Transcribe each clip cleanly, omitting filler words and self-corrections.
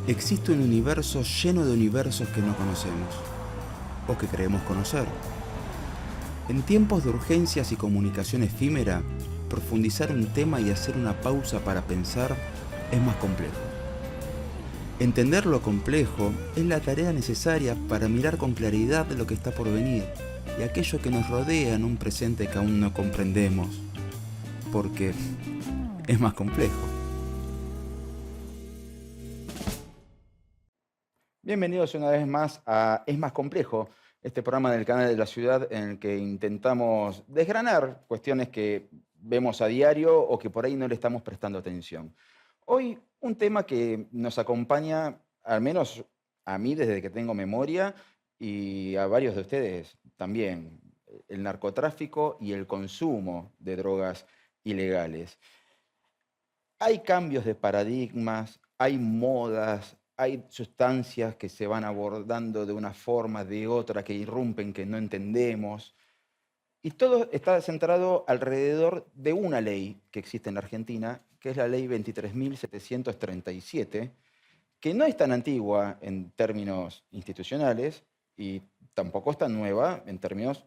Existe un universo lleno de universos que no conocemos, o que creemos conocer. En tiempos de urgencias y comunicación efímera, profundizar un tema y hacer una pausa para pensar es más complejo. Entender lo complejo es la tarea necesaria para mirar con claridad lo que está por venir y aquello que nos rodea en un presente que aún no comprendemos, porque es más complejo. Bienvenidos una vez más a Es más complejo, este programa del canal de la ciudad en el que intentamos desgranar cuestiones que vemos a diario o que por ahí no le estamos prestando atención. Hoy un tema que nos acompaña, al menos a mí desde que tengo memoria y a varios de ustedes también, el narcotráfico y el consumo de drogas ilegales. Hay cambios de paradigmas, hay modas, hay sustancias que se van abordando de una forma, de otra, que irrumpen, que no entendemos. Y todo está centrado alrededor de una ley que existe en la Argentina, que es la ley 23.737, que no es tan antigua en términos institucionales y tampoco es tan nueva en términos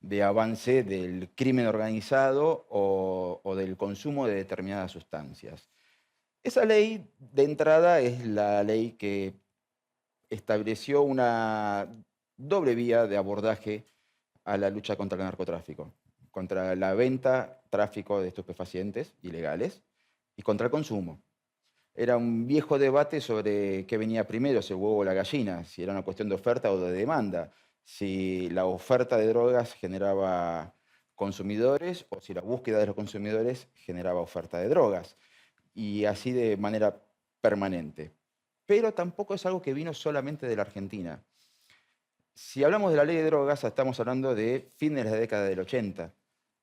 de avance del crimen organizado o del consumo de determinadas sustancias. Esa ley de entrada es la ley que estableció una doble vía de abordaje a la lucha contra el narcotráfico, contra la venta, tráfico de estupefacientes ilegales y contra el consumo. Era un viejo debate sobre qué venía primero, si el huevo o la gallina, si era una cuestión de oferta o de demanda, si la oferta de drogas generaba consumidores o si la búsqueda de los consumidores generaba oferta de drogas, y así de manera permanente. Pero tampoco es algo que vino solamente de la Argentina. Si hablamos de la ley de drogas, estamos hablando de fines de la década del 80.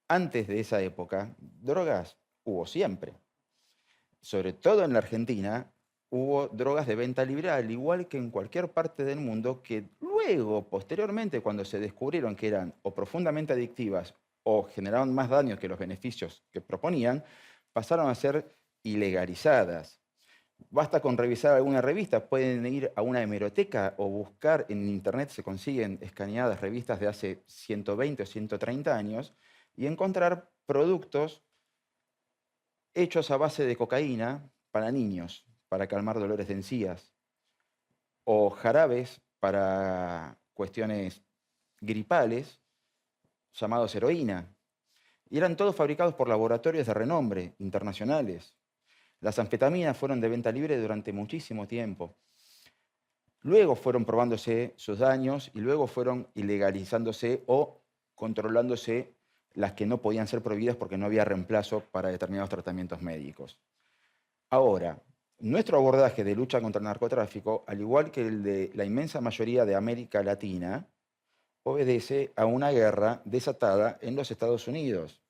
Antes de esa época, drogas hubo siempre. Sobre todo en la Argentina, hubo drogas de venta libre, al igual que en cualquier parte del mundo, que luego, posteriormente, cuando se descubrieron que eran o profundamente adictivas o generaban más daños que los beneficios que proponían, pasaron a ser ilegalizadas. Basta con revisar alguna revista, pueden ir a una hemeroteca o buscar en internet, se consiguen escaneadas revistas de hace 120 o 130 años y encontrar productos hechos a base de cocaína para niños, para calmar dolores de encías, o jarabes para cuestiones gripales llamados heroína. Y eran todos fabricados por laboratorios de renombre internacionales. Las anfetaminas fueron de venta libre durante muchísimo tiempo. Luego fueron probándose sus daños y luego fueron ilegalizándose o controlándose las que no podían ser prohibidas porque no había reemplazo para determinados tratamientos médicos. Ahora, nuestro abordaje de lucha contra el narcotráfico, al igual que el de la inmensa mayoría de América Latina, obedece a una guerra desatada en los Estados Unidos.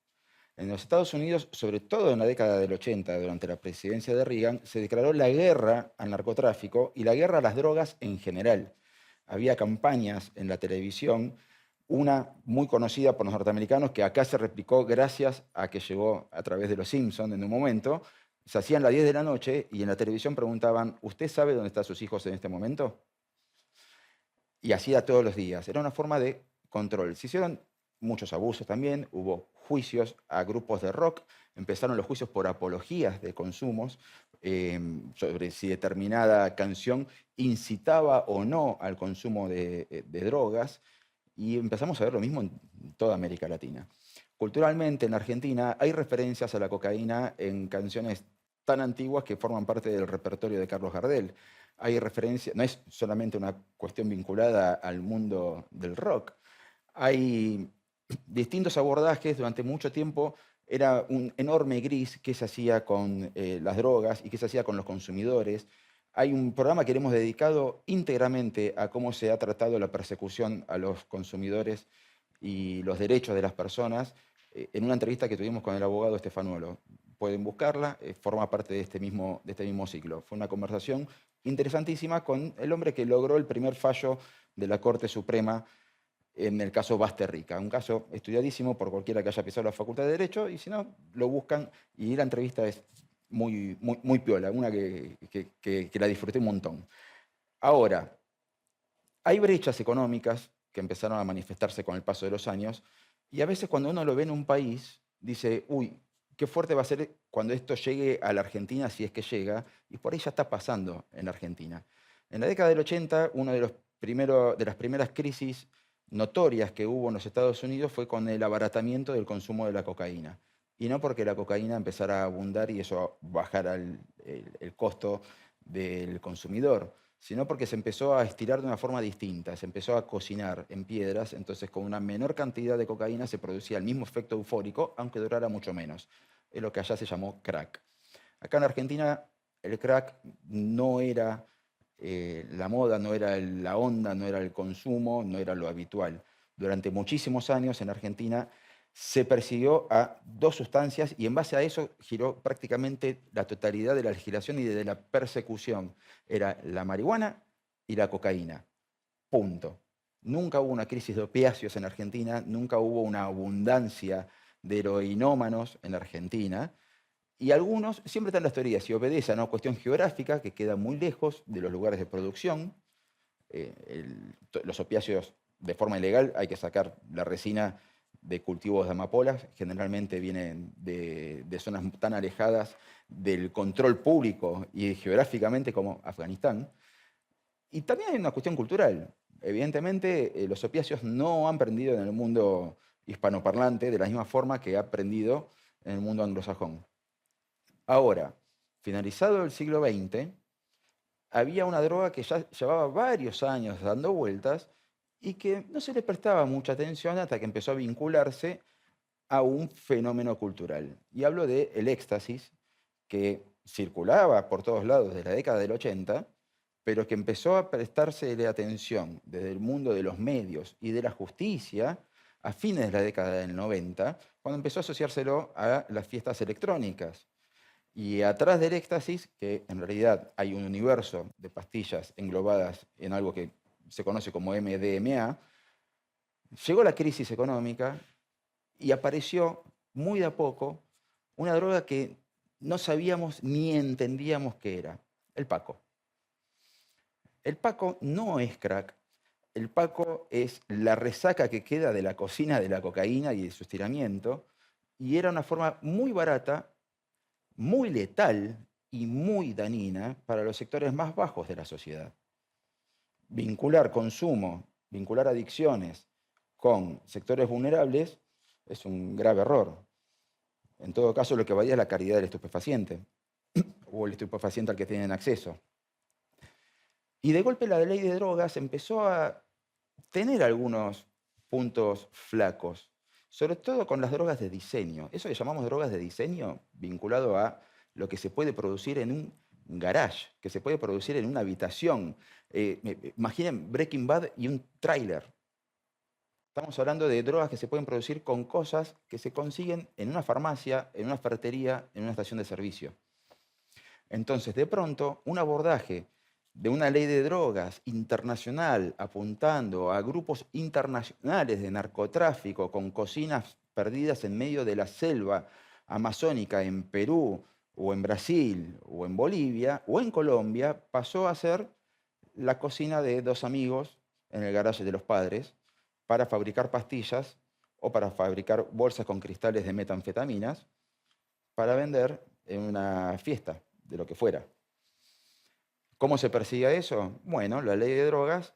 En los Estados Unidos, sobre todo en la década del 80, durante la presidencia de Reagan, se declaró la guerra al narcotráfico y la guerra a las drogas en general. Había campañas en la televisión, una muy conocida por los norteamericanos, que acá se replicó gracias a que llegó a través de los Simpsons en un momento. Se hacían las 10 de la noche y en la televisión preguntaban, ¿usted sabe dónde están sus hijos en este momento? Y así era todos los días. Era una forma de control. Se hicieron muchos abusos también, hubo juicios a grupos de rock, empezaron los juicios por apologías de consumos, sobre si determinada canción incitaba o no al consumo de drogas, y empezamos a ver lo mismo en toda América Latina. Culturalmente, en Argentina, hay referencias a la cocaína en canciones tan antiguas que forman parte del repertorio de Carlos Gardel. Hay referencias, no es solamente una cuestión vinculada al mundo del rock, hay distintos abordajes. Durante mucho tiempo era un enorme gris qué se hacía con las drogas y qué se hacía con los consumidores. Hay un programa que le hemos dedicado íntegramente a cómo se ha tratado la persecución a los consumidores y los derechos de las personas, en una entrevista que tuvimos con el abogado Estefanuolo. Pueden buscarla, forma parte de este mismo ciclo. Fue una conversación interesantísima con el hombre que logró el primer fallo de la Corte Suprema en el caso Basterrica, un caso estudiadísimo por cualquiera que haya pisado la Facultad de Derecho, y si no, lo buscan y la entrevista es muy piola, una que la disfruté un montón. Ahora, hay brechas económicas que empezaron a manifestarse con el paso de los años y a veces cuando uno lo ve en un país, dice, uy, qué fuerte va a ser cuando esto llegue a la Argentina, si es que llega, y por ahí ya está pasando en Argentina. En la década del 80, una de las primeras crisis notorias que hubo en los Estados Unidos fue con el abaratamiento del consumo de la cocaína. Y no porque la cocaína empezara a abundar y eso bajara el costo del consumidor, sino porque se empezó a estirar de una forma distinta, se empezó a cocinar en piedras, entonces con una menor cantidad de cocaína se producía el mismo efecto eufórico, aunque durara mucho menos. Es lo que allá se llamó crack. Acá en Argentina el crack no era la moda, no era la onda, no era el consumo, no era lo habitual. Durante muchísimos años en Argentina se persiguió a dos sustancias y en base a eso giró prácticamente la totalidad de la legislación y de la persecución. Era la marihuana y la cocaína. Punto. Nunca hubo una crisis de opiáceos en Argentina, nunca hubo una abundancia de heroinómanos en Argentina. Y algunos, siempre están las teorías, si obedece a una cuestión geográfica que queda muy lejos de los lugares de producción, los opiáceos de forma ilegal hay que sacar la resina de cultivos de amapolas, generalmente vienen de zonas tan alejadas del control público y geográficamente como Afganistán. Y también hay una cuestión cultural. Evidentemente, los opiáceos no han prendido en el mundo hispanoparlante de la misma forma que ha aprendido en el mundo anglosajón. Ahora, finalizado el siglo XX, había una droga que ya llevaba varios años dando vueltas y que no se le prestaba mucha atención hasta que empezó a vincularse a un fenómeno cultural. Y hablo del éxtasis, que circulaba por todos lados desde la década del 80, pero que empezó a prestársele atención desde el mundo de los medios y de la justicia a fines de la década del 90, cuando empezó a asociárselo a las fiestas electrónicas. Y atrás del éxtasis, que en realidad hay un universo de pastillas englobadas en algo que se conoce como MDMA, llegó la crisis económica y apareció muy de a poco una droga que no sabíamos ni entendíamos qué era, el Paco. El Paco no es crack, el Paco es la resaca que queda de la cocina de la cocaína y de su estiramiento, y era una forma muy barata, muy letal y muy dañina para los sectores más bajos de la sociedad. Vincular consumo, vincular adicciones con sectores vulnerables es un grave error. En todo caso, lo que varía es la calidad del estupefaciente o el estupefaciente al que tienen acceso. Y de golpe la ley de drogas empezó a tener algunos puntos flacos, sobre todo con las drogas de diseño. Eso que llamamos drogas de diseño, vinculado a lo que se puede producir en un garage, que se puede producir en una habitación. Imaginen Breaking Bad y un tráiler. Estamos hablando de drogas que se pueden producir con cosas que se consiguen en una farmacia, en una ferretería, en una estación de servicio. Entonces, de pronto, un abordaje de una ley de drogas internacional apuntando a grupos internacionales de narcotráfico con cocinas perdidas en medio de la selva amazónica en Perú o en Brasil o en Bolivia o en Colombia, pasó a ser la cocina de dos amigos en el garaje de los padres para fabricar pastillas o para fabricar bolsas con cristales de metanfetaminas para vender en una fiesta, de lo que fuera. ¿Cómo se persigue eso? Bueno, la ley de drogas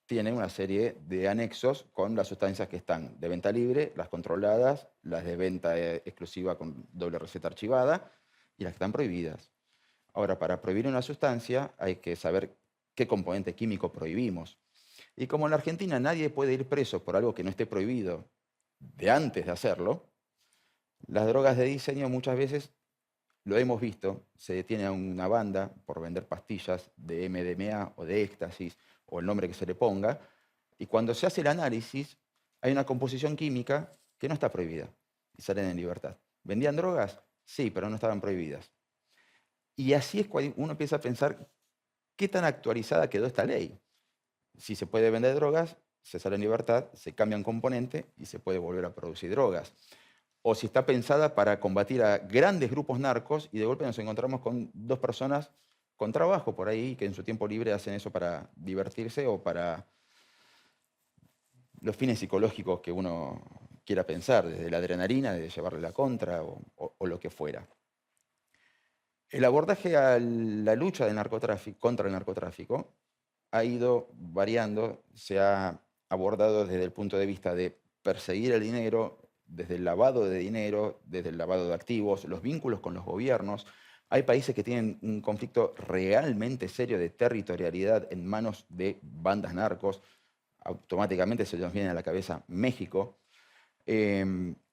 tiene una serie de anexos con las sustancias que están de venta libre, las controladas, las de venta exclusiva con doble receta archivada y las que están prohibidas. Ahora, para prohibir una sustancia hay que saber qué componente químico prohibimos. Y como en la Argentina nadie puede ir preso por algo que no esté prohibido de antes de hacerlo, las drogas de diseño muchas veces, lo hemos visto, se detiene a una banda por vender pastillas de MDMA o de éxtasis o el nombre que se le ponga, y cuando se hace el análisis hay una composición química que no está prohibida y salen en libertad. ¿Vendían drogas? Sí, pero no estaban prohibidas. Y así es cuando uno empieza a pensar qué tan actualizada quedó esta ley. Si se puede vender drogas, se sale en libertad, se cambia un componente y se puede volver a producir drogas. o si está pensada para combatir a grandes grupos narcos y de golpe nos encontramos con 2 personas con trabajo por ahí que en su tiempo libre hacen eso para divertirse o para los fines psicológicos que uno quiera pensar, desde la adrenalina, de llevarle la contra o lo que fuera. El abordaje a la lucha del contra el narcotráfico ha ido variando, se ha abordado desde el punto de vista de perseguir el dinero, desde el lavado de dinero, desde el lavado de activos, los vínculos con los gobiernos. Hay países que tienen un conflicto realmente serio de territorialidad en manos de bandas narcos. Automáticamente se nos viene a la cabeza México.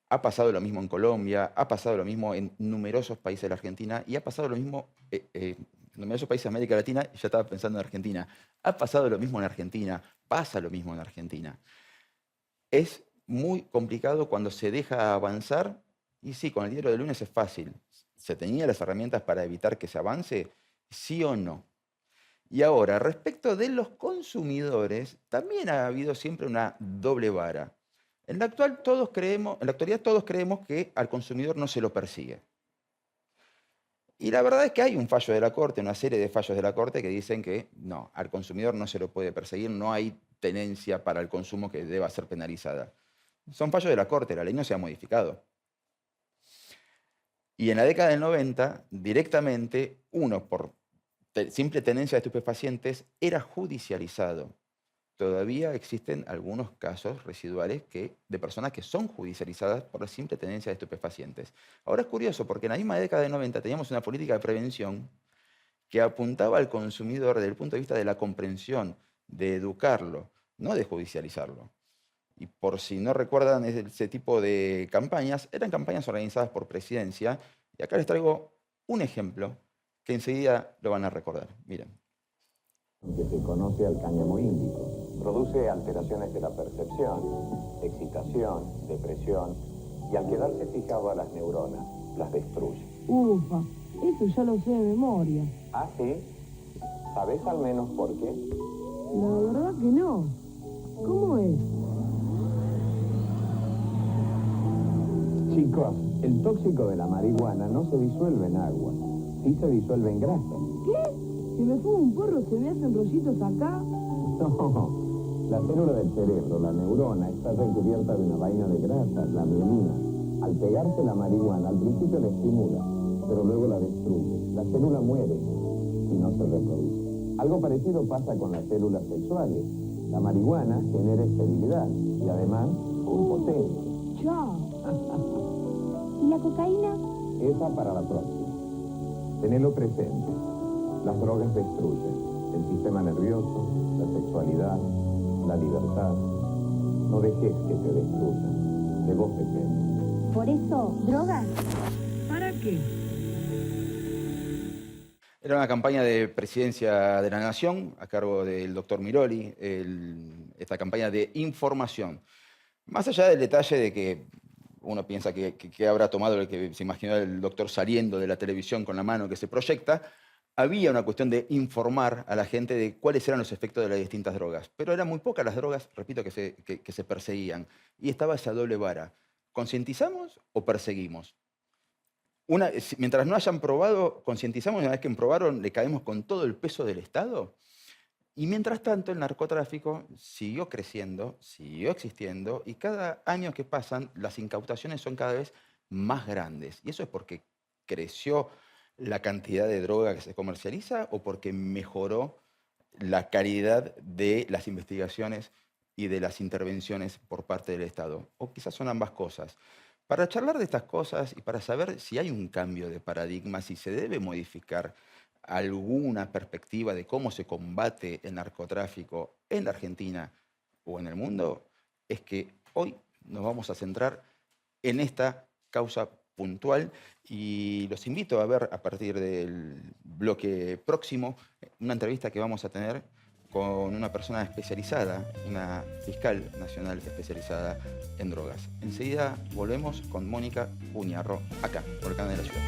Ha pasado lo mismo en Colombia, ha pasado lo mismo en numerosos países de la Argentina y ha pasado lo mismo en numerosos países de América Latina, y ya estaba pensando en Argentina. Ha pasado lo mismo en Argentina, pasa lo mismo en Argentina. Es muy complicado cuando se deja avanzar, y sí, con el diario de lunes es fácil. ¿Se tenían las herramientas para evitar que se avance? ¿Sí o no? Y ahora, respecto de los consumidores, también ha habido siempre una doble vara. En la actualidad todos creemos que al consumidor no se lo persigue. Y la verdad es que hay un fallo de la Corte, una serie de fallos de la Corte que dicen que no, al consumidor no se lo puede perseguir, no hay tenencia para el consumo que deba ser penalizada. Son fallos de la Corte, la ley no se ha modificado. Y en la década del 90, directamente, uno por simple tenencia de estupefacientes era judicializado. Todavía existen algunos casos residuales de personas que son judicializadas por la simple tenencia de estupefacientes. Ahora es curioso porque en la misma década del 90 teníamos una política de prevención que apuntaba al consumidor desde el punto de vista de la comprensión, de educarlo, no de judicializarlo. Y por si no recuerdan ese tipo de campañas, eran campañas organizadas por Presidencia. Y acá les traigo un ejemplo que enseguida lo van a recordar. Miren. Que se conoce al cáñamo índico. Produce alteraciones de la percepción, excitación, depresión, y al quedarse fijado a las neuronas, las destruye. Ufa, eso ya lo sé de memoria. ¿Ah, sí? ¿Sabes al menos por qué? La verdad que no. ¿Cómo es? Chicos, el tóxico de la marihuana no se disuelve en agua, sí se disuelve en grasa. ¿Qué? Si me fumo un porro, ¿se me hacen rollitos acá? No, la célula del cerebro, la neurona, está recubierta de una vaina de grasa, la mielina. Al pegarse la marihuana, al principio la estimula, pero luego la destruye. La célula muere y no se reproduce. Algo parecido pasa con las células sexuales. La marihuana genera esterilidad y además impotencia. Chao. ¿Y la cocaína? Esa para la próxima. Tenelo presente. Las drogas destruyen el sistema nervioso, la sexualidad, la libertad. No dejes que te destruyan. De vos depende. ¿Por eso, drogas? ¿Para qué? Era una campaña de Presidencia de la Nación a cargo del doctor Miroli, esta campaña de información. Más allá del detalle de que uno piensa que habrá tomado el que se imaginó el doctor saliendo de la televisión con la mano que se proyecta, había una cuestión de informar a la gente de cuáles eran los efectos de las distintas drogas. Pero eran muy pocas las drogas, repito, que se perseguían. Y estaba esa doble vara. ¿Concientizamos o perseguimos? Mientras no hayan probado, concientizamos, y una vez que probaron, le caemos con todo el peso del Estado. Y mientras tanto, el narcotráfico siguió creciendo, siguió existiendo, y cada año que pasan, las incautaciones son cada vez más grandes. Y eso es porque creció la cantidad de droga que se comercializa o porque mejoró la calidad de las investigaciones y de las intervenciones por parte del Estado. O quizás son ambas cosas. Para charlar de estas cosas y para saber si hay un cambio de paradigma, si se debe modificar alguna perspectiva de cómo se combate el narcotráfico en la Argentina o en el mundo, es que hoy nos vamos a centrar en esta causa puntual y los invito a ver a partir del bloque próximo una entrevista que vamos a tener con una persona especializada, una fiscal nacional especializada en drogas. Enseguida volvemos con Mónica Puñarro, acá, por el canal de la ciudad.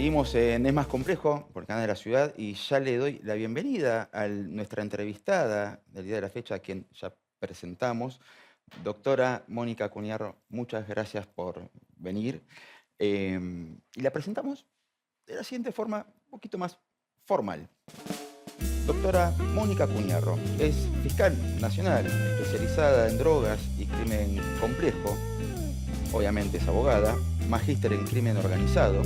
Seguimos en Es Más Complejo, por el canal de la ciudad, y ya le doy la bienvenida a nuestra entrevistada del día de la fecha, a quien ya presentamos, doctora Mónica Cuniarro. Muchas gracias por venir. Y la presentamos de la siguiente forma, un poquito más formal. Doctora Mónica Cuniarro es fiscal nacional, especializada en drogas y crimen complejo. Obviamente es abogada, magíster en crimen organizado,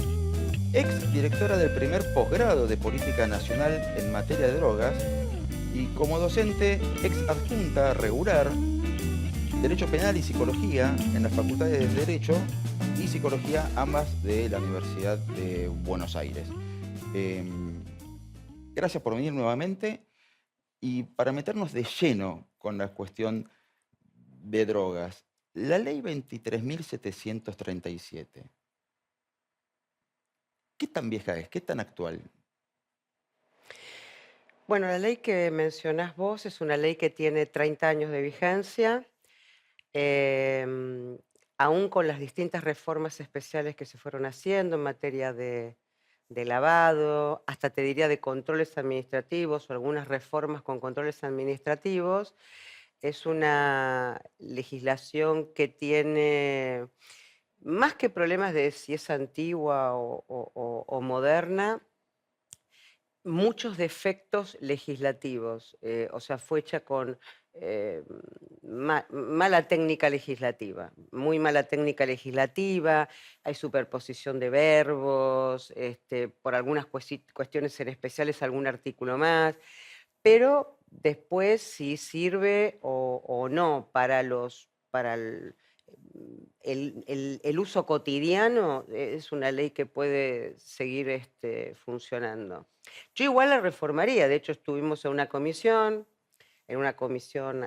ex directora del primer posgrado de Política Nacional en materia de drogas y como docente ex adjunta regular Derecho Penal y Psicología en las facultades de Derecho y Psicología, ambas de la Universidad de Buenos Aires. Gracias por venir nuevamente y para meternos de lleno con la cuestión de drogas. La ley 23.737. ¿Qué tan vieja es? ¿Qué tan actual? Bueno, la ley que mencionás vos es una ley que tiene 30 años de vigencia, aún con las distintas reformas especiales que se fueron haciendo en materia de lavado, hasta te diría de controles administrativos o algunas reformas con controles administrativos. Es una legislación que tiene, más que problemas de si es antigua o moderna, muchos defectos legislativos. O sea, fue hecha con mala técnica legislativa, muy mala técnica legislativa, hay superposición de verbos, por algunas cuestiones en especiales algún artículo más, pero después si sirve o no para el uso cotidiano, es una ley que puede seguir funcionando. Yo igual la reformaría, de hecho estuvimos en una comisión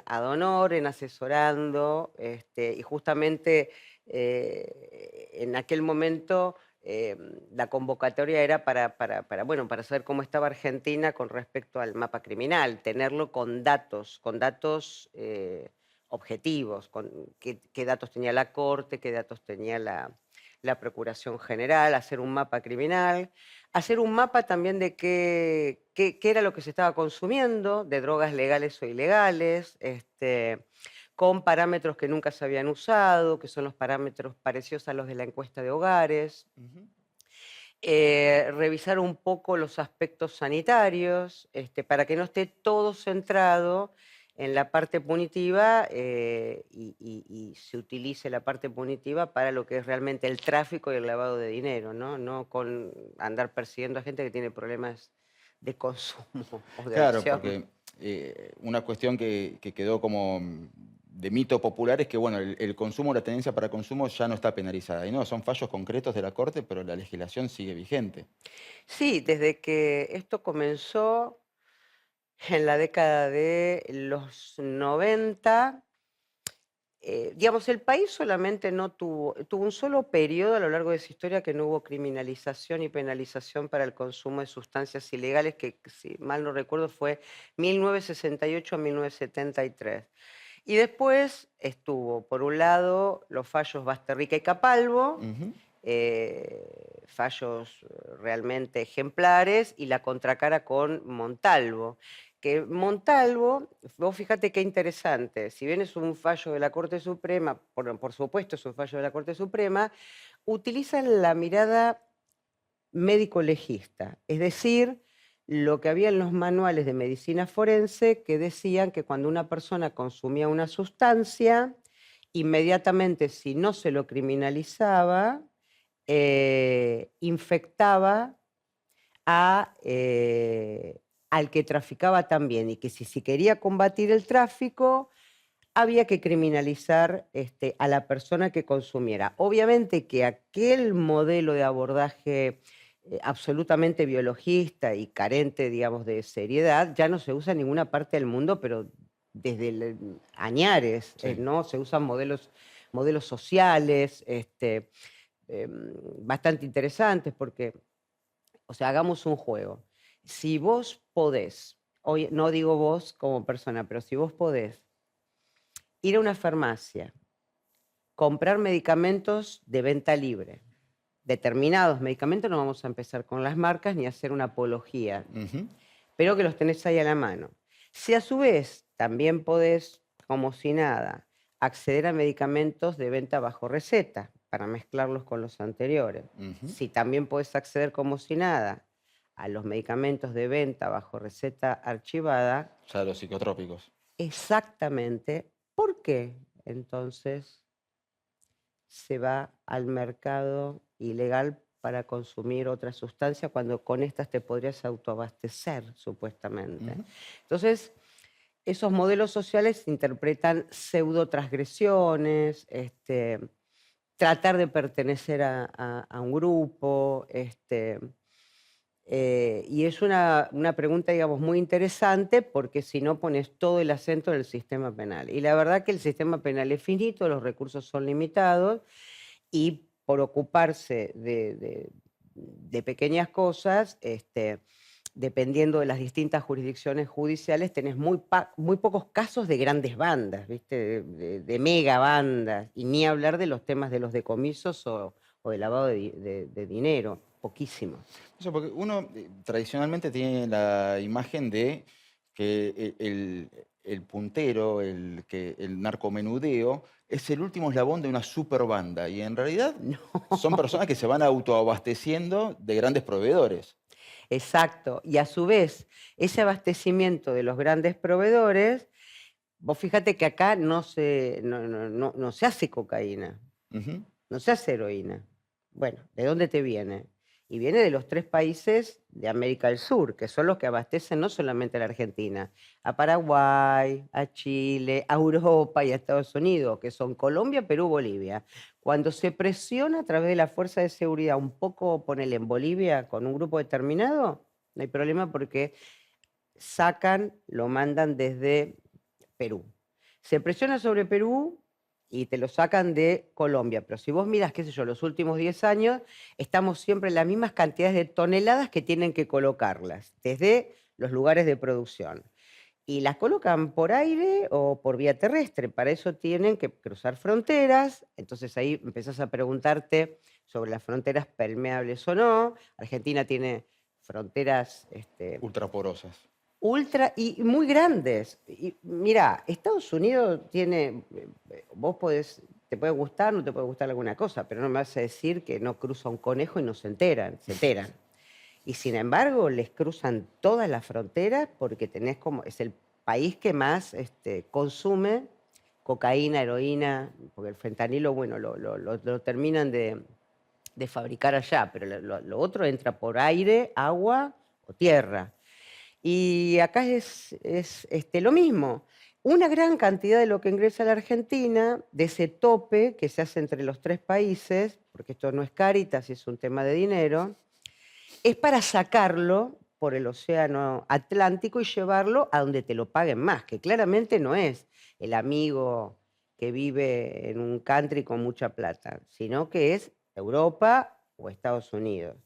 ad honorem, asesorando, y justamente en aquel momento la convocatoria era para saber cómo estaba Argentina con respecto al mapa criminal, tenerlo con datos objetivos, qué datos tenía la Corte, qué datos tenía la Procuración General, hacer un mapa criminal, hacer un mapa también de qué era lo que se estaba consumiendo, de drogas legales o ilegales, con parámetros que nunca se habían usado, que son los parámetros parecidos a los de la encuesta de hogares. Revisar un poco los aspectos sanitarios, para que no esté todo centrado en la parte punitiva y se utilice la parte punitiva para lo que es realmente el tráfico y el lavado de dinero, no con andar persiguiendo a gente que tiene problemas de consumo o de Claro, adicción. porque una cuestión que quedó como de mito popular es que bueno, el consumo, la tenencia para consumo ya no está penalizada. Y no, son fallos concretos de la Corte, pero la legislación sigue vigente. Sí, desde que esto comenzó en la década de los 90, digamos, el país solamente tuvo un solo periodo a lo largo de su historia que no hubo criminalización y penalización para el consumo de sustancias ilegales, que si mal no recuerdo fue 1968 a 1973. Y después estuvo, por un lado, los fallos Basterrica y Capalvo, fallos realmente ejemplares, y la contracara con Montalvo. Que Montalvo, vos fíjate qué interesante, si bien es un fallo de la Corte Suprema, por supuesto es un fallo de la Corte Suprema, utilizan la mirada médico-legista, es decir, lo que había en los manuales de medicina forense que decían que cuando una persona consumía una sustancia, inmediatamente, si no se lo criminalizaba, infectaba al que traficaba también, y que si quería combatir el tráfico, había que criminalizar a la persona que consumiera. Obviamente que aquel modelo de abordaje absolutamente biologista y carente, digamos, de seriedad, ya no se usa en ninguna parte del mundo, pero desde añares, Sí. ¿no? Se usan modelos sociales, bastante interesantes, porque, o sea, hagamos un juego. Si vos podés, hoy no digo vos como persona, pero si vos podés ir a una farmacia, comprar medicamentos de venta libre, determinados medicamentos, no vamos a empezar con las marcas ni a hacer una apología, Ujú. pero que los tenés ahí a la mano. Si a su vez también podés, como si nada, acceder a medicamentos de venta bajo receta para mezclarlos con los anteriores. Ujú. Si también podés acceder como si nada a los medicamentos de venta bajo receta archivada, O sea, los psicotrópicos. exactamente, ¿por qué entonces se va al mercado ilegal para consumir otra sustancia cuando con estas te podrías autoabastecer, supuestamente? Ujú. Entonces, esos modelos sociales interpretan pseudotransgresiones, tratar de pertenecer a un grupo, y es una pregunta, digamos, muy interesante porque si no pones todo el acento en el sistema penal. Y la verdad que el sistema penal es finito, los recursos son limitados y por ocuparse de pequeñas cosas, dependiendo de las distintas jurisdicciones judiciales, tenés muy pocos casos de grandes bandas, ¿viste? De mega bandas, y ni hablar de los temas de los decomisos o de lavado de dinero, poquísimo. Eso porque uno tradicionalmente tiene la imagen de que el puntero, el narcomenudeo, es el último eslabón de una super banda. Y en realidad son personas que se van autoabasteciendo de grandes proveedores. Exacto. Y a su vez, ese abastecimiento de los grandes proveedores, vos fíjate que acá no se hace cocaína, Ujú. no se hace heroína. Bueno, ¿de dónde te viene? Y viene de los 3 países de América del Sur, que son los que abastecen no solamente a la Argentina, a Paraguay, a Chile, a Europa y a Estados Unidos, que son Colombia, Perú, Bolivia. Cuando se presiona a través de la fuerza de seguridad un poco, ponele en Bolivia, con un grupo determinado, no hay problema porque sacan, lo mandan desde Perú. Se presiona sobre Perú y te lo sacan de Colombia. Pero si vos miras, qué sé yo, los últimos 10 años, estamos siempre en las mismas cantidades de toneladas que tienen que colocarlas, desde los lugares de producción. Y las colocan por aire o por vía terrestre. Para eso tienen que cruzar fronteras. Entonces ahí empezás a preguntarte sobre las fronteras permeables o no. Argentina tiene fronteras Ultraporosas. ultra y muy grandes. Y mira, Estados Unidos tiene, te puede gustar, no te puede gustar alguna cosa, pero no me vas a decir que no cruza un conejo y no se enteran, se enteran. Y sin embargo, les cruzan todas las fronteras porque es el país que más consume cocaína, heroína, porque el fentanilo, bueno, lo terminan de fabricar allá, pero lo otro entra por aire, agua o tierra. Y acá es lo mismo. Una gran cantidad de lo que ingresa a la Argentina, de ese tope que se hace entre los 3 países, porque esto no es Cáritas, es un tema de dinero, es para sacarlo por el océano Atlántico y llevarlo a donde te lo paguen más, que claramente no es el amigo que vive en un country con mucha plata, sino que es Europa o Estados Unidos.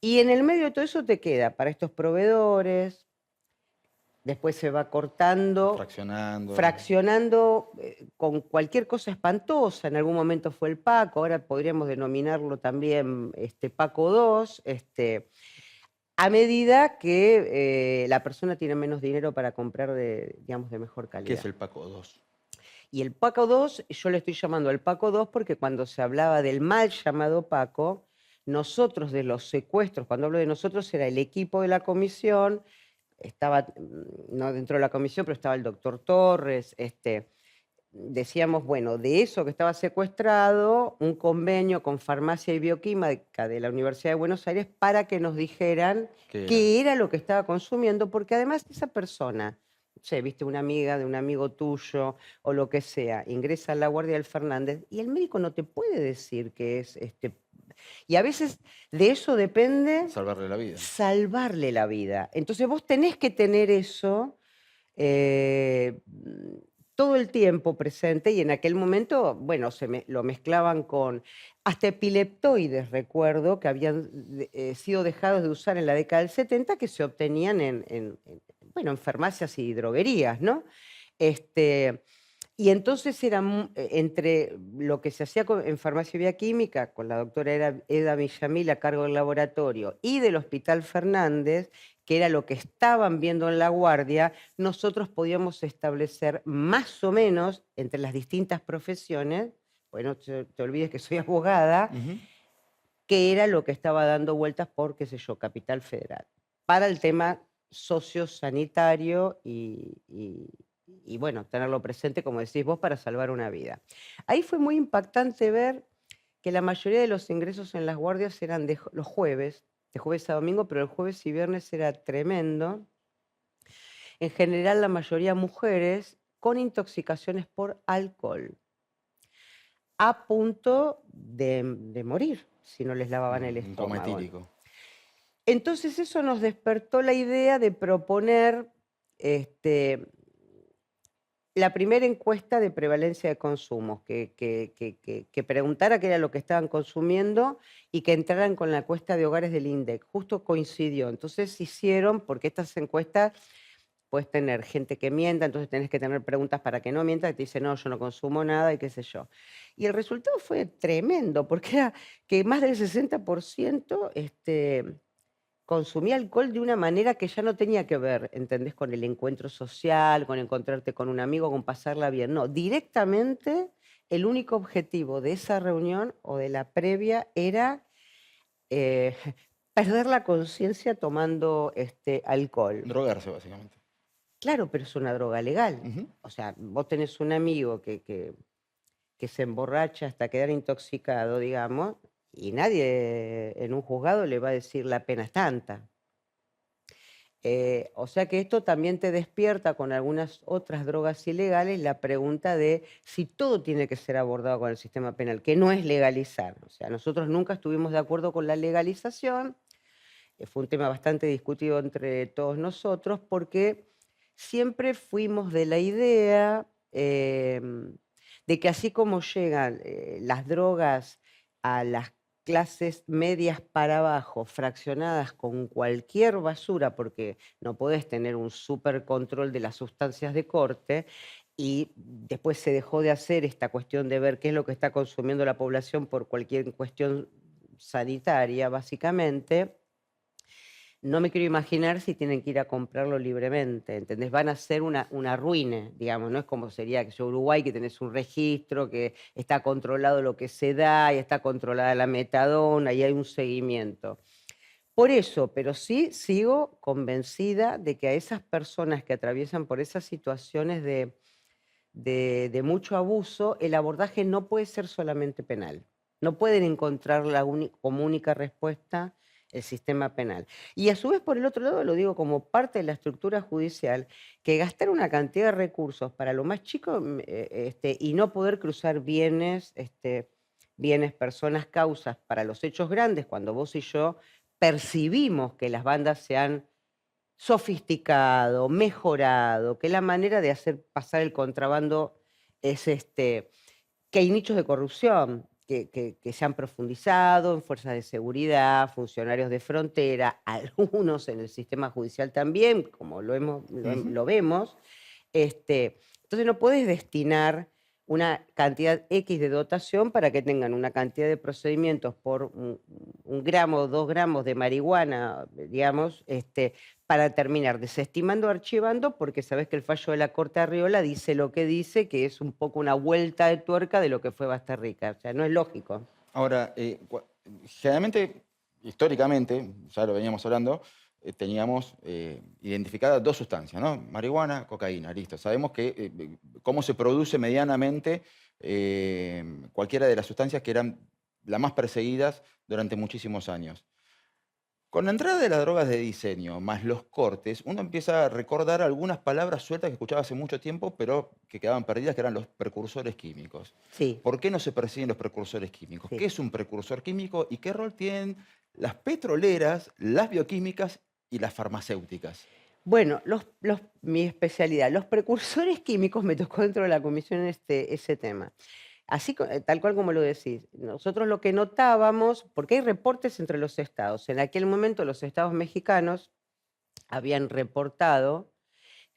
Y en el medio de todo eso te queda para estos proveedores, después se va cortando, Fraccionando. fraccionando con cualquier cosa espantosa. En algún momento fue el Paco, ahora podríamos denominarlo también Paco 2, a medida que la persona tiene menos dinero para comprar digamos, de mejor ¿Qué calidad. es el Paco 2? Y el Paco 2, yo le estoy llamando el Paco 2 porque cuando se hablaba del mal llamado Paco, nosotros de los secuestros, cuando hablo de nosotros, era el equipo de la comisión, estaba, no dentro de la comisión, pero estaba el doctor Torres, decíamos, bueno, de eso que estaba secuestrado, un convenio con Farmacia y Bioquímica de la Universidad de Buenos Aires para que nos dijeran ¿Qué era? qué era lo que estaba consumiendo, porque además esa persona, no sé, viste, una amiga de un amigo tuyo o lo que sea, ingresa a la guardia del Fernández y el médico no te puede decir que es y a veces de eso depende Salvarle la vida. salvarle la vida. Entonces vos tenés que tener eso eh, todo el tiempo presente y en aquel momento, bueno, lo mezclaban con hasta epileptoides, recuerdo, que habían sido dejados de usar en la década del 70, que se obtenían bueno, en farmacias y droguerías, ¿no? Este, Y entonces era entre lo que se hacía en farmacia bioquímica con la doctora Eda Villamil a cargo del laboratorio y del Hospital Fernández, que era lo que estaban viendo en la guardia, nosotros podíamos establecer más o menos entre las distintas profesiones, bueno, te olvides que soy abogada, Ujú. que era lo que estaba dando vueltas por, qué sé yo, Capital Federal, para el tema sociosanitario y, bueno, tenerlo presente, como decís vos, para salvar una vida. Ahí fue muy impactante ver que la mayoría de los ingresos en las guardias eran los jueves, de jueves a domingo, pero el jueves y viernes era tremendo. En general, la mayoría mujeres con intoxicaciones por alcohol, a punto de morir si no les lavaban el Un coma estómago. etílico. Entonces eso nos despertó la idea de proponer la primera encuesta de prevalencia de consumos, que preguntara qué era lo que estaban consumiendo y que entraran con la encuesta de hogares del INDEC. Justo coincidió. Entonces hicieron, porque estas encuestas puedes tener gente que mienta, entonces tenés que tener preguntas para que no mienta, que te dice, no, yo no consumo nada y qué sé yo. Y el resultado fue tremendo, porque era que más del 60% consumía alcohol de una manera que ya no tenía que ver, ¿entendés? Con el encuentro social, con encontrarte con un amigo, con pasarla bien. No, directamente el único objetivo de esa reunión o de la previa era eh, perder la conciencia tomando alcohol. Drogarse, básicamente. Claro, pero es una droga legal. Ujú. O sea, vos tenés un amigo que se emborracha hasta quedar intoxicado, digamos, y nadie en un juzgado le va a decir la pena es tanta. O sea que esto también te despierta con algunas otras drogas ilegales la pregunta de si todo tiene que ser abordado con el sistema penal, que no es legalizar. O sea, nosotros nunca estuvimos de acuerdo con la legalización, fue un tema bastante discutido entre todos nosotros, porque siempre fuimos de la idea de que así como llegan las drogas a las clases medias para abajo, fraccionadas con cualquier basura, porque no podés tener un súper control de las sustancias de corte, y después se dejó de hacer esta cuestión de ver qué es lo que está consumiendo la población por cualquier cuestión sanitaria, básicamente. No me quiero imaginar si tienen que ir a comprarlo libremente, ¿entendés? Van a ser una ruina, digamos, no es como sería que yo Uruguay, que tenés un registro, que está controlado lo que se da, y está controlada la metadona, y hay un seguimiento. Por eso, pero sí sigo convencida de que a esas personas que atraviesan por esas situaciones de mucho abuso, el abordaje no puede ser solamente penal. No pueden encontrar como única respuesta el sistema penal. Y a su vez, por el otro lado, lo digo como parte de la estructura judicial, que gastar una cantidad de recursos para lo más chico y no poder cruzar bienes, bienes, personas, causas para los hechos grandes, cuando vos y yo percibimos que las bandas se han sofisticado, mejorado, que la manera de hacer pasar el contrabando es que hay nichos de corrupción que se han profundizado en fuerzas de seguridad, funcionarios de frontera, algunos en el sistema judicial también, como Ujú. lo vemos. Entonces no puedes destinar una cantidad X de dotación para que tengan una cantidad de procedimientos por un gramo o 2 gramos de marihuana, digamos, para terminar desestimando, archivando, porque sabes que el fallo de la Corte Arriola dice lo que dice, que es un poco una vuelta de tuerca de lo que fue Basta Rica. O sea, no es lógico. Ahora, generalmente, históricamente, ya lo veníamos hablando, teníamos identificadas dos sustancias, ¿no? Marihuana, cocaína, listo. Sabemos que cómo se produce medianamente cualquiera de las sustancias que eran las más perseguidas durante muchísimos años. Con la entrada de las drogas de diseño, más los cortes, uno empieza a recordar algunas palabras sueltas que escuchaba hace mucho tiempo, pero que quedaban perdidas, que eran los precursores químicos. Sí, ¿Por qué no se persiguen los precursores químicos? ¿Qué sí. es un precursor químico y qué rol tienen las petroleras, las bioquímicas y las farmacéuticas? Bueno, mi especialidad, los precursores químicos, me tocó dentro de la comisión ese tema. Así, tal cual como lo decís, nosotros lo que notábamos, porque hay reportes entre los estados, en aquel momento los estados mexicanos habían reportado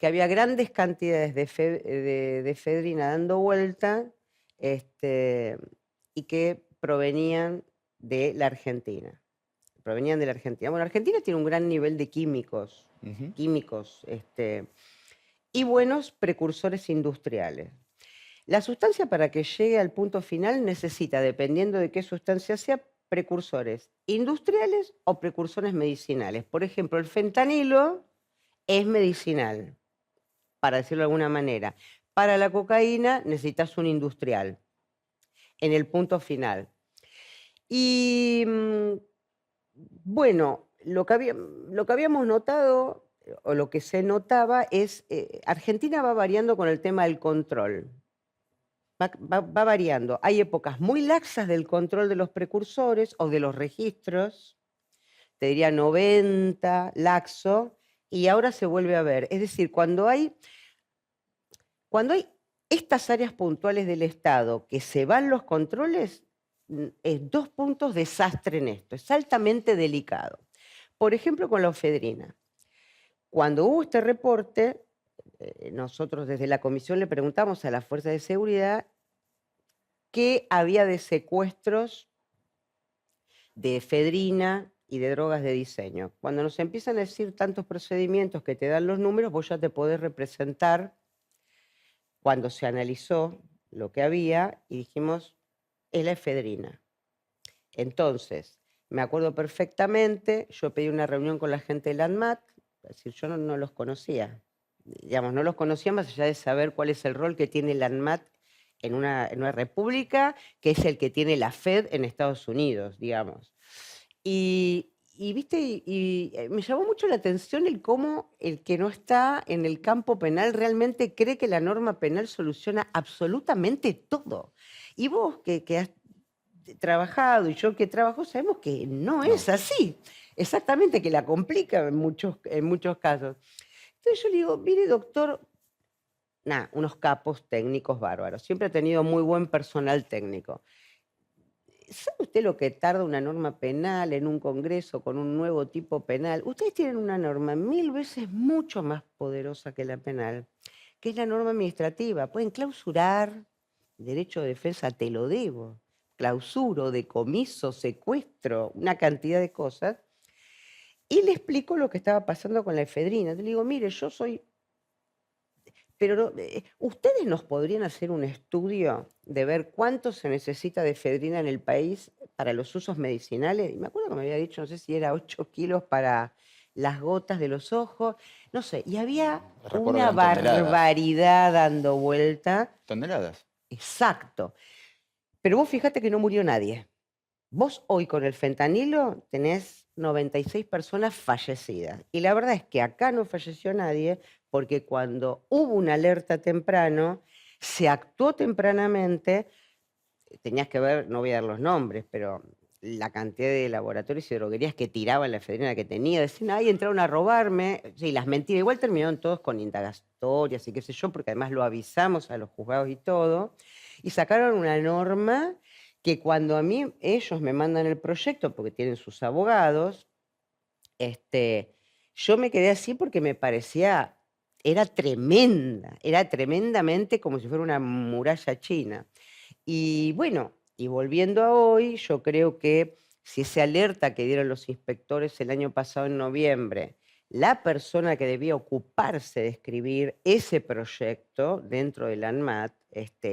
que había grandes cantidades de efedrina dando vuelta y que provenían de la Argentina. Provenían de la Argentina. Bueno, Argentina tiene un gran nivel de químicos, y buenos precursores industriales. La sustancia, para que llegue al punto final, necesita, dependiendo de qué sustancia sea, precursores industriales o precursores medicinales. Por ejemplo, el fentanilo es medicinal, para decirlo de alguna manera. Para la cocaína necesitas un industrial en el punto final. Y bueno, lo que habíamos notado, o lo que se notaba, es Argentina va variando con el tema del control. Va variando. Hay épocas muy laxas del control de los precursores o de los registros, te diría 90, laxo, y ahora se vuelve a ver. Es decir, cuando hay estas áreas puntuales del Estado que se van los controles, es 2 puntos desastre en esto, es altamente delicado. Por ejemplo, con la efedrina. Cuando hubo este reporte, nosotros desde la comisión le preguntamos a las fuerzas de seguridad qué había de secuestros de efedrina y de drogas de diseño. Cuando nos empiezan a decir tantos procedimientos que te dan los números, vos ya te podés representar cuando se analizó lo que había y dijimos, es la efedrina. Entonces, me acuerdo perfectamente, yo pedí una reunión con la gente del ANMAT, es decir, yo no los conocía, digamos, no los conocía más allá de saber cuál es el rol que tiene el ANMAT en una república, que es el que tiene la Fed en Estados Unidos, digamos. Y me llamó mucho la atención el cómo el que no está en el campo penal realmente cree que la norma penal soluciona absolutamente todo. Y vos que has trabajado y yo que trabajo, sabemos que no es así. Exactamente, que la complica en muchos casos. Entonces yo le digo, mire doctor, unos capos técnicos bárbaros. Siempre ha tenido muy buen personal técnico. ¿Sabe usted lo que tarda una norma penal en un congreso con un nuevo tipo penal? Ustedes tienen una norma 1000 veces mucho más poderosa que la penal, que es la norma administrativa. Pueden clausurar, derecho de defensa te lo debo, clausuro, decomiso, secuestro, una cantidad de cosas. Y le explico lo que estaba pasando con la efedrina. Le digo, mire, yo soy... Pero ustedes nos podrían hacer un estudio de ver cuánto se necesita de efedrina en el país para los usos medicinales. Y me acuerdo que me había dicho, no sé si era 8 kilos para las gotas de los ojos, no sé. Y había Recuerdo una eran toneladas. barbaridad dando vuelta. Toneladas. Exacto. Pero vos fíjate que no murió nadie. Vos hoy con el fentanilo tenés 96 personas fallecidas. Y la verdad es que acá no falleció nadie porque cuando hubo una alerta temprano, se actuó tempranamente, tenías que ver, no voy a dar los nombres, pero la cantidad de laboratorios y droguerías que tiraban la efedrina que tenía, decían, ahí entraron a robarme, sí, las mentiras, igual terminaron todos con indagatorias y qué sé yo, porque además lo avisamos a los juzgados y todo, y sacaron una norma que cuando a mí ellos me mandan el proyecto, porque tienen sus abogados, yo me quedé así porque me parecía, era tremendamente como si fuera una muralla china. Y bueno, y volviendo a hoy, yo creo que si esa alerta que dieron los inspectores el año pasado en noviembre, la persona que debía ocuparse de escribir ese proyecto dentro del ANMAT,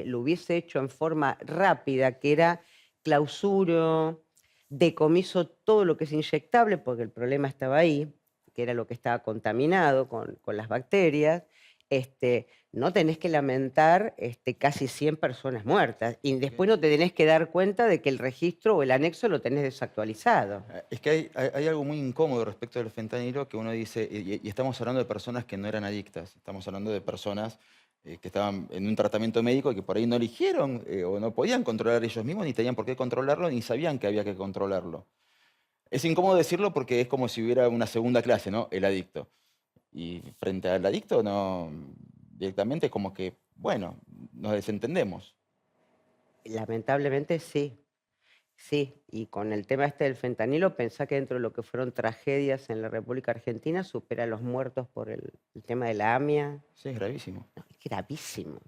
lo hubiese hecho en forma rápida, que era clausuro, decomiso todo lo que es inyectable, porque el problema estaba ahí, que era lo que estaba contaminado con las bacterias, no tenés que lamentar casi 100 personas muertas. Y después no te tenés que dar cuenta de que el registro o el anexo lo tenés desactualizado. Es que hay algo muy incómodo respecto del fentanilo que uno dice, y estamos hablando de personas que no eran adictas, estamos hablando de personas que estaban en un tratamiento médico y que por ahí no eligieron o no podían controlar ellos mismos, ni tenían por qué controlarlo, ni sabían que había que controlarlo. Es incómodo decirlo porque es como si hubiera una segunda clase, ¿no? El adicto. Y frente al adicto, no, directamente como que, bueno, nos desentendemos. Lamentablemente sí. Sí, y con el tema este del fentanilo, pensá que dentro de lo que fueron tragedias en la República Argentina, supera los muertos por el tema de la AMIA. Sí, es gravísimo. No, es gravísimo,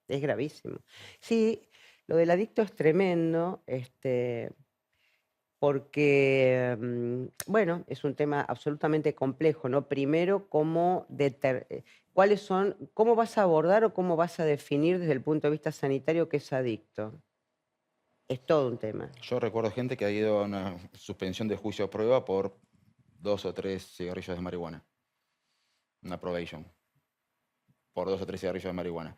es gravísimo. Sí, lo del adicto es tremendo, porque, bueno, es un tema absolutamente complejo, ¿no? Primero, cómo vas a abordar o cómo vas a definir desde el punto de vista sanitario qué es adicto. Es todo un tema. Yo recuerdo gente que ha ido a una suspensión de juicio a prueba por 2 o 3 cigarrillos de marihuana. Una probation. Por 2 o 3 cigarrillos de marihuana.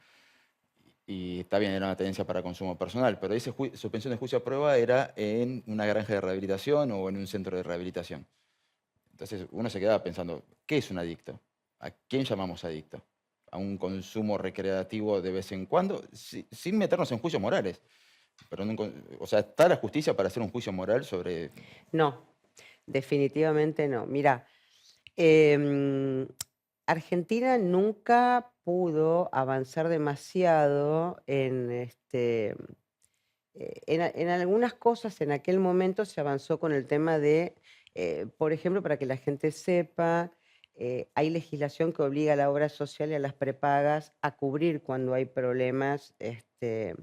Y está bien, era una tenencia para consumo personal, pero esa suspensión de juicio a prueba era en una granja de rehabilitación o en un centro de rehabilitación. Entonces uno se quedaba pensando, ¿qué es un adicto? ¿A quién llamamos adicto? ¿A un consumo recreativo de vez en cuando? Sin meternos en juicios morales. Pero o sea, ¿está la justicia para hacer un juicio moral sobre...? No, definitivamente no. Mira, em, Argentina nunca pudo avanzar demasiado en algunas cosas. En aquel momento se avanzó con el tema de, por ejemplo, para que la gente sepa, hay legislación que obliga a la obra social y a las prepagas a cubrir cuando hay problemas de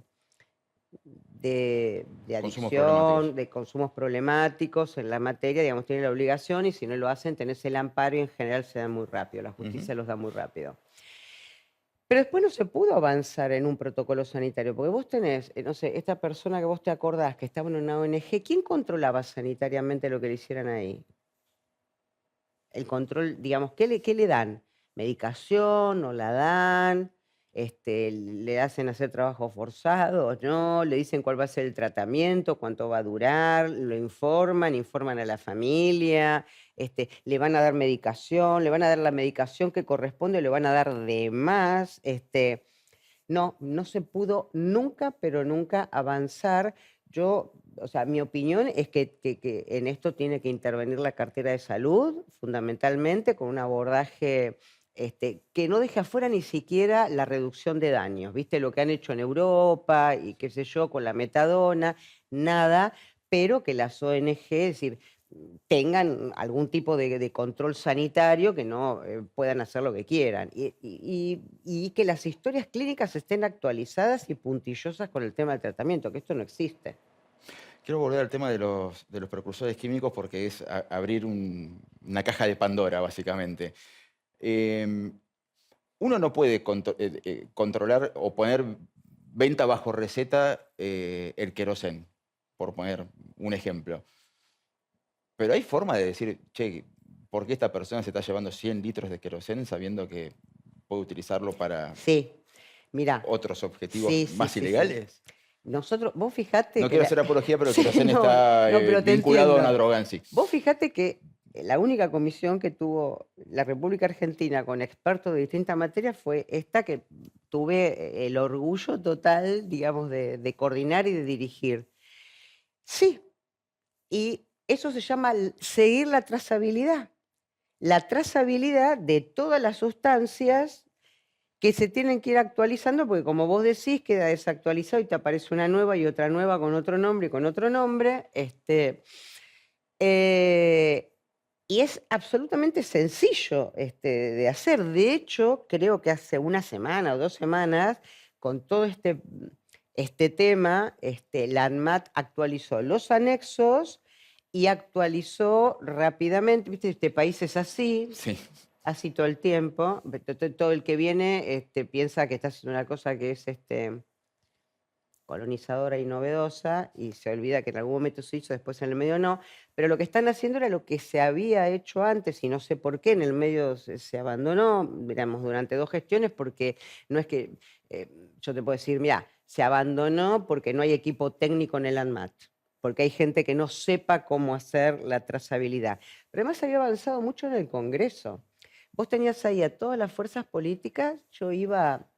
Consumos problemáticos. adicción, de consumos problemáticos en la materia, digamos, tienen la obligación, y si no lo hacen, tenés el amparo, y en general se da muy rápido, la justicia los da muy rápido. Pero después no se pudo avanzar en un protocolo sanitario, porque vos tenés, no sé, esta persona que vos te acordás que estaba en una ONG, ¿quién controlaba sanitariamente lo que le hicieran ahí? El control, digamos, ¿qué le dan? ¿Medicación? ¿No la dan? ¿Le hacen hacer trabajo forzado o no? ¿Le dicen cuál va a ser el tratamiento? ¿Cuánto va a durar? ¿Lo informan a la familia? ¿Le van a dar medicación? ¿Le van a dar la medicación que corresponde o le van a dar de más? No, no se pudo nunca, pero nunca avanzar. O sea, mi opinión es que en esto tiene que intervenir la cartera de salud, fundamentalmente, con un abordaje que no deje afuera ni siquiera la reducción de daños. ¿Viste lo que han hecho en Europa y qué sé yo, con la metadona? Nada, pero que las ONG, es decir, tengan algún tipo de control sanitario, que no puedan hacer lo que quieran. Y que las historias clínicas estén actualizadas y puntillosas con el tema del tratamiento, que esto no existe. Quiero volver al tema de los precursores químicos porque es abrir una caja de Pandora, básicamente. Uno no puede controlar o poner venta bajo receta el querosén, por poner un ejemplo. Pero hay forma de decir, che, ¿por qué esta persona se está llevando 100 litros de querosén sabiendo que puede utilizarlo para Sí, mira. otros objetivos Sí, más sí, sí. ilegales? Vos fijate No que quiero hacer apología, pero el Sí, querosén no, está no, pero te vinculado a una entiendo. droga en sí. Vos fijate que la única comisión que tuvo la República Argentina con expertos de distintas materias fue esta que tuve el orgullo total, digamos, de coordinar y de dirigir. Sí, y eso se llama seguir la trazabilidad. La trazabilidad de todas las sustancias que se tienen que ir actualizando, porque como vos decís, queda desactualizado y te aparece una nueva y otra nueva con otro nombre y con otro nombre. Y es absolutamente sencillo de hacer. De hecho, creo que hace una semana o 2 semanas, con todo este tema, la ANMAT actualizó los anexos y actualizó rápidamente. ¿Viste? Este país es así. Sí. Así todo el tiempo. Todo el que viene piensa que está haciendo una cosa que es colonizadora y novedosa, y se olvida que en algún momento se hizo, después en el medio no. Pero lo que están haciendo era lo que se había hecho antes, y no sé por qué en el medio se abandonó, digamos, durante 2 gestiones, porque no es que yo te puedo decir, mira, se abandonó porque no hay equipo técnico en el ANMAT, porque hay gente que no sepa cómo hacer la trazabilidad. Pero además había avanzado mucho en el Congreso. Vos tenías ahí a todas las fuerzas políticas. Yo iba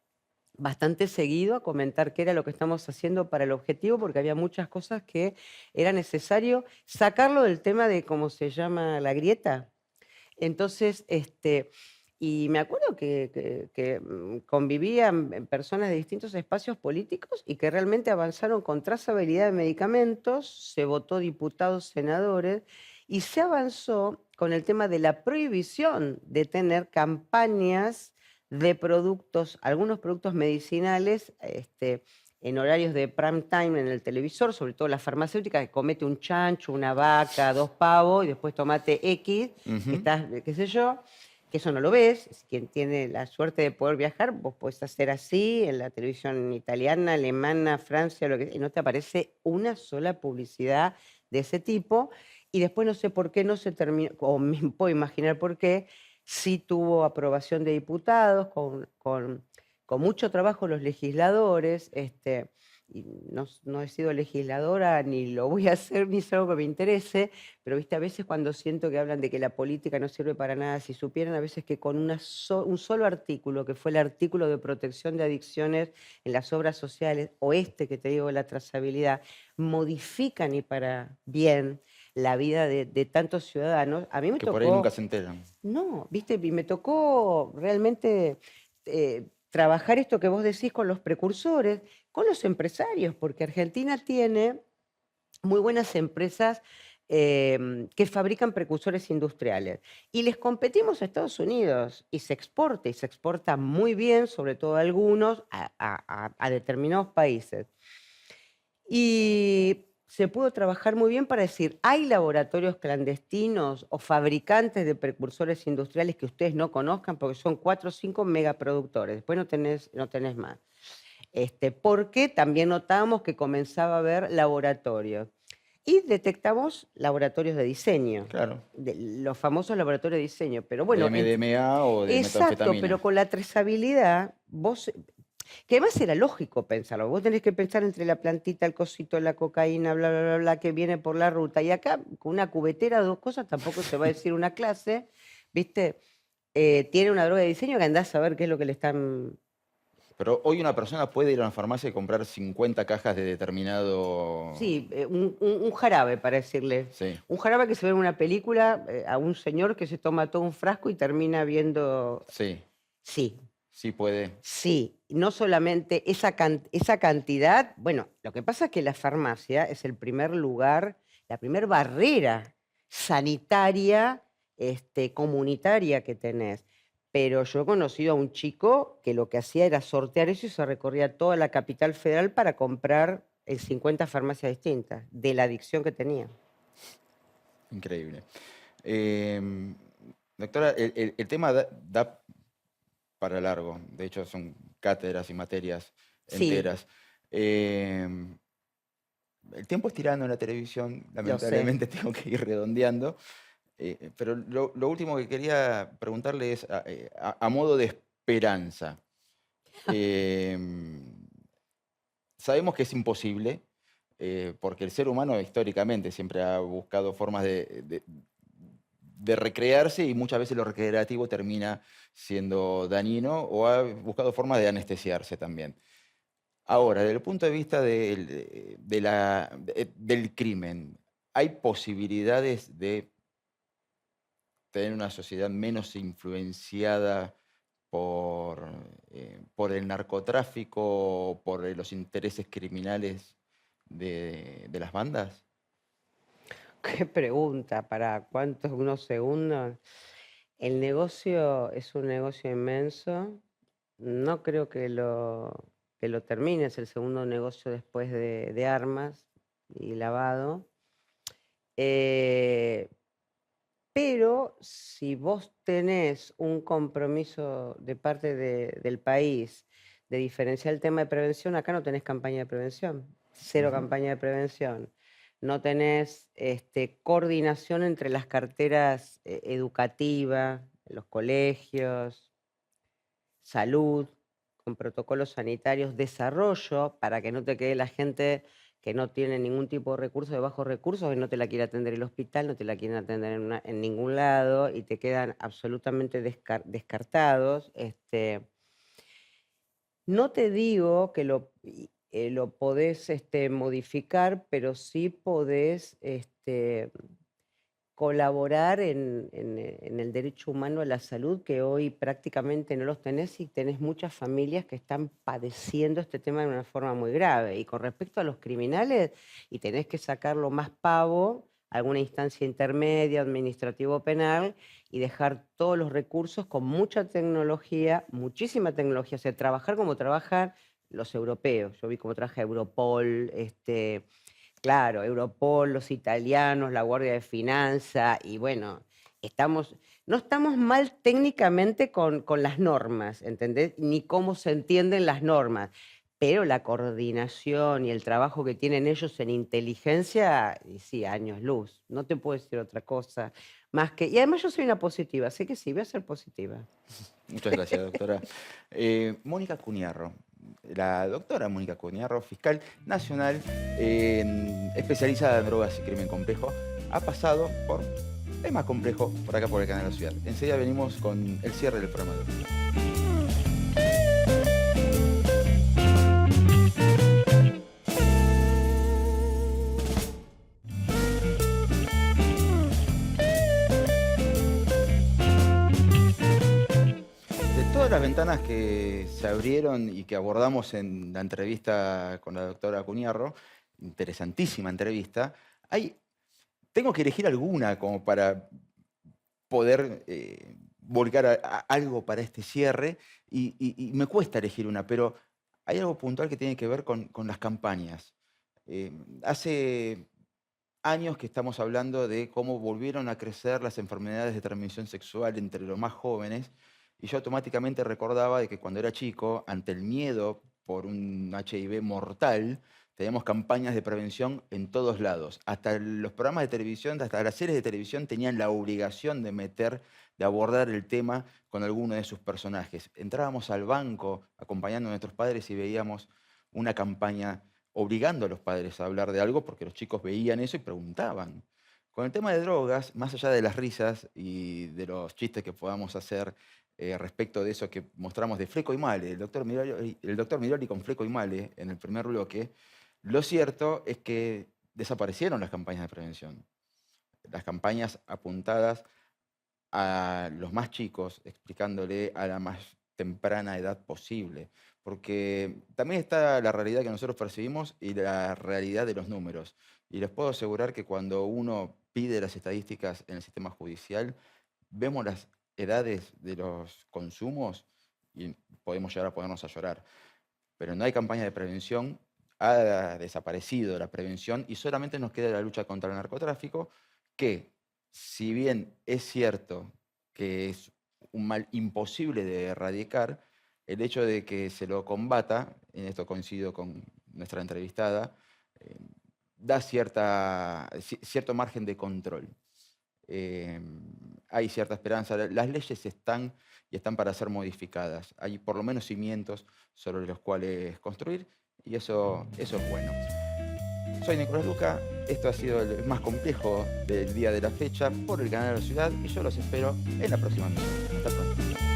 bastante seguido a comentar qué era lo que estamos haciendo para el objetivo, porque había muchas cosas que era necesario sacarlo del tema de cómo se llama la grieta. Entonces, Y me acuerdo que convivían personas de distintos espacios políticos y que realmente avanzaron con trazabilidad de medicamentos, se votó diputados, senadores, y se avanzó con el tema de la prohibición de tener campañas de productos, algunos productos medicinales, en horarios de prime time en el televisor, sobre todo la farmacéutica, que comete un chancho, una vaca, 2 pavos, y después tomate X, que Ujú. estás, qué sé yo, que eso no lo ves. Quien tiene la suerte de poder viajar, vos podés hacer así en la televisión italiana, alemana, Francia, lo que, y no te aparece una sola publicidad de ese tipo. Y después no sé por qué no se terminó, o me puedo imaginar por qué, sí tuvo aprobación de diputados, con mucho trabajo los legisladores, y no he sido legisladora, ni lo voy a hacer, ni es algo que me interese, pero viste, a veces cuando siento que hablan de que la política no sirve para nada, si supieran a veces que con un solo artículo, que fue el artículo de protección de adicciones en las obras sociales, o que te digo, la trazabilidad, modifican y para bien la vida de tantos ciudadanos. A mí me Que por ahí nunca tocó, se enteran. no, viste, y me tocó realmente trabajar esto que vos decís con los precursores, con los empresarios, porque Argentina tiene muy buenas empresas que fabrican precursores industriales. Y les competimos a Estados Unidos y se exporta muy bien, sobre todo a algunos, a determinados países. Y se pudo trabajar muy bien para decir, hay laboratorios clandestinos o fabricantes de precursores industriales que ustedes no conozcan, porque son 4 o 5 megaproductores, después no tenés más. Porque también notamos que comenzaba a haber laboratorios. Y detectamos laboratorios de diseño, Claro. los famosos laboratorios de diseño. Pero De bueno, MDMA o de exacto, pero metanfetamina. con la trazabilidad, que además era lógico pensarlo. Vos tenés que pensar entre la plantita, el cosito, la cocaína, bla, bla, bla, bla, que viene por la ruta. Y acá, con una cubetera, 2 cosas, tampoco se va a decir una clase, ¿viste? Tiene una droga de diseño que andás a ver qué es lo que le están. Pero hoy una persona puede ir a una farmacia y comprar 50 cajas de determinado... Sí, un jarabe, para decirle. Sí, Un jarabe que se ve en una película a un señor que se toma todo un frasco y termina viendo. sí, Sí, sí puede. sí, no solamente esa cantidad. Bueno, lo que pasa es que la farmacia es el primer lugar, la primer barrera sanitaria, comunitaria que tenés. Pero yo he conocido a un chico que lo que hacía era sortear eso y se recorría toda la capital federal para comprar en 50 farmacias distintas, de la adicción que tenía. Increíble. Em, Doctora, el tema da para largo. De hecho, son cátedras y materias Sí, enteras. Em, el tiempo es tirano en la televisión. lo sé. Lamentablemente tengo que ir redondeando. Pero lo último que quería preguntarle es, a modo de esperanza. em, Sabemos que es imposible, porque el ser humano históricamente siempre ha buscado formas de recrearse y muchas veces lo recreativo termina siendo dañino o ha buscado formas de anestesiarse también. Ahora, desde el punto de vista del crimen, ¿hay posibilidades de tener una sociedad menos influenciada por el narcotráfico o por los intereses criminales de las bandas? Qué pregunta, ¿para cuántos unos segundos? El negocio es un negocio inmenso. No creo que lo termine, es el segundo negocio después de armas y lavado. Eh, pero si vos tenés un compromiso de parte del país de diferenciar el tema de prevención, acá no tenés campaña de prevención, cero Ujú. campaña de prevención. No tenés coordinación entre las carteras educativas, los colegios, salud, con protocolos sanitarios, desarrollo, para que no te quede la gente que no tiene ningún tipo de recurso, de bajos recursos, que no te la quiere atender el hospital, no te la quieren atender en ningún lado y te quedan absolutamente descartados. No te digo que lo podés modificar, pero sí podés colaborar en el derecho humano a la salud, que hoy prácticamente no los tenés y tenés muchas familias que están padeciendo este tema de una forma muy grave. Y con respecto a los criminales, y tenés que sacarlo más pavo, alguna instancia intermedia, administrativo o penal, y dejar todos los recursos con mucha tecnología, muchísima tecnología, o sea, trabajar como trabajan los europeos. Yo vi cómo trabaja Europol, claro, Europol, los italianos, la Guardia de Finanzas, y bueno, no estamos mal técnicamente con las normas, ¿entendés? Ni cómo se entienden las normas, pero la coordinación y el trabajo que tienen ellos en inteligencia, y sí, años luz, no te puedo decir otra cosa más que... Y además yo soy una positiva, así que sí, voy a ser positiva. Muchas gracias, doctora. Mónica Cuniarro, la doctora Mónica Cuniarro, fiscal nacional, especializada en drogas y crimen complejo, ha pasado por temas complejos por acá por el Canal de la Ciudad. Enseguida venimos con el cierre del programa de hoy. Todas las ventanas que se abrieron y que abordamos en la entrevista con la doctora Cuniarro, interesantísima entrevista, tengo que elegir alguna como para poder volcar algo para este cierre y me cuesta elegir una, pero hay algo puntual que tiene que ver con las campañas. Hace años que estamos hablando de cómo volvieron a crecer las enfermedades de transmisión sexual entre los más jóvenes. Y yo automáticamente recordaba de que cuando era chico, ante el miedo por un HIV mortal, teníamos campañas de prevención en todos lados. Hasta los programas de televisión, hasta las series de televisión tenían la obligación de abordar el tema con alguno de sus personajes. Entrábamos al banco acompañando a nuestros padres y veíamos una campaña obligando a los padres a hablar de algo porque los chicos veían eso y preguntaban. Con el tema de drogas, más allá de las risas y de los chistes que podamos hacer respecto de eso que mostramos de Fleco y Male, el doctor Miroli con Fleco y Male en el primer bloque, lo cierto es que desaparecieron las campañas de prevención. Las campañas apuntadas a los más chicos, explicándole a la más temprana edad posible. Porque también está la realidad que nosotros percibimos y la realidad de los números. Y les puedo asegurar que cuando uno pide las estadísticas en el sistema judicial, vemos las edades de los consumos y podemos llegar a ponernos a llorar. Pero no hay campaña de prevención, ha desaparecido la prevención y solamente nos queda la lucha contra el narcotráfico, que si bien es cierto que es un mal imposible de erradicar, el hecho de que se lo combata, en esto coincido con nuestra entrevistada, da cierto margen de control. Hay cierta esperanza. Las leyes están y están para ser modificadas. Hay por lo menos cimientos sobre los cuales construir y eso es bueno. Soy Nicolás Luca, esto ha sido el más complejo del día de la fecha por el Canal de la Ciudad y yo los espero en la próxima misión. Hasta pronto.